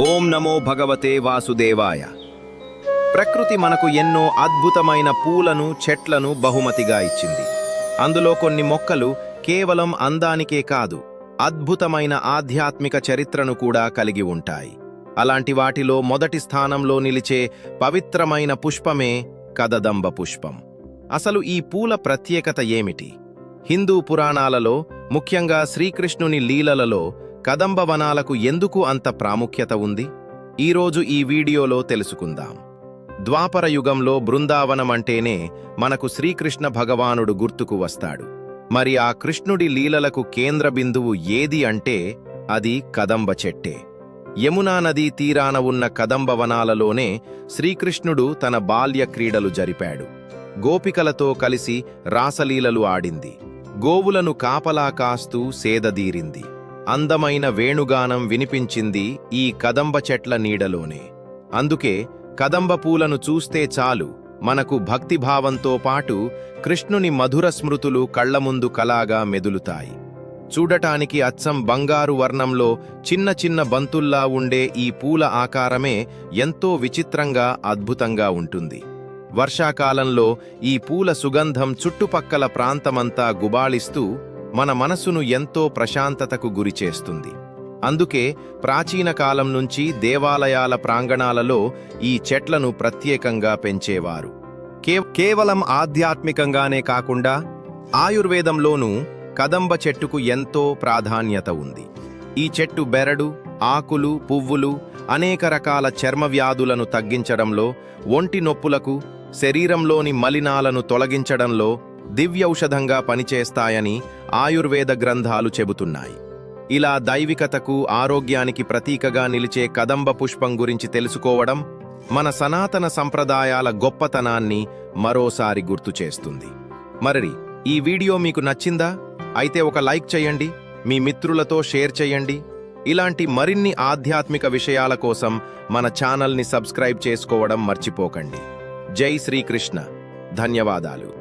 ఓం నమో భగవతే వాసుదేవాయ. ప్రకృతి మనకు ఎన్నో అద్భుతమైన పూలను చెట్లను బహుమతిగా ఇచ్చింది. అందులో కొన్ని మొక్కలు కేవలం అందానికే కాదు, అద్భుతమైన ఆధ్యాత్మిక చరిత్రను కూడా కలిగి ఉంటాయి. అలాంటి వాటిలో మొదటి స్థానంలో నిలిచే పవిత్రమైన పుష్పమే కదదంబ పుష్పం. అసలు ఈ పూల ప్రత్యేకత ఏమిటి? హిందూ పురాణాలలో, ముఖ్యంగా శ్రీకృష్ణుని లీలలలో కదంబ వనాలకు ఎందుకు అంత ప్రాముఖ్యత ఉంది? ఈరోజు ఈ వీడియోలో తెలుసుకుందాం. ద్వాపర యుగంలో బృందావనం అంటేనే మనకు శ్రీకృష్ణ భగవానుడు గుర్తుకు వస్తాడు. మరి ఆ కృష్ణుడి లీలలకు కేంద్ర బిందువు ఏది అంటే అది కదంబ చెట్టే. యమునా నదీ తీరాన ఉన్న కదంబ వనాలలోనే శ్రీకృష్ణుడు తన బాల్య క్రీడలు జరిపాడు. గోపికలతో కలిసి రాసలీలలు ఆడింది. గోవులను కాపలా కాస్తూ సేదదీరింది. అందమైన వేణుగానం వినిపించింది ఈ కదంబ చెట్ల నీడలోనే. అందుకే కదంబ పూలను చూస్తే చాలు, మనకు భక్తిభావంతో పాటు కృష్ణుని మధుర స్మృతులు కళ్లముందు కలాగా మెదులుతాయి. చూడటానికి అచ్చం బంగారు వర్ణంలో చిన్న చిన్న బంతుల్లా ఉండే ఈ పూల ఆకారమే ఎంతో విచిత్రంగా, అద్భుతంగా ఉంటుంది. వర్షాకాలంలో ఈ పూల సుగంధం చుట్టుపక్కల ప్రాంతమంతా గుబాళిస్తూ మన మనసును ఎంతో ప్రశాంతతకు గురిచేస్తుంది. అందుకే ప్రాచీన కాలం నుంచి దేవాలయాల ప్రాంగణాలలో ఈ చెట్లను ప్రత్యేకంగా పెంచేవారు. కేవలం ఆధ్యాత్మికంగానే కాకుండా ఆయుర్వేదంలోనూ కదంబ చెట్టుకు ఎంతో ప్రాధాన్యత ఉంది. ఈ చెట్టు బెరడు, ఆకులు, పువ్వులు అనేక రకాల చర్మ వ్యాధులను తగ్గించడంలో, ఒంటి నొప్పులకు, శరీరంలోని మలినాలను తొలగించడంలో దివ్యౌషధంగా పనిచేస్తాయని ఆయుర్వేద గ్రంథాలు చెబుతున్నాయి. ఇలా దైవికతకు, ఆరోగ్యానికి ప్రతీకగా నిలిచే కదంబ పుష్పం గురించి తెలుసుకోవడం మన సనాతన సంప్రదాయాల గొప్పతనాన్ని మరోసారి గుర్తు చేస్తుంది. మరి ఈ వీడియో మీకు నచ్చిందా? అయితే ఒక లైక్ చేయండి, మీ మిత్రులతో షేర్ చేయండి. ఇలాంటి మరిన్ని ఆధ్యాత్మిక విషయాల కోసం మన ఛానల్ని సబ్స్క్రైబ్ చేసుకోవడం మర్చిపోకండి. జై శ్రీకృష్ణ. ధన్యవాదాలు.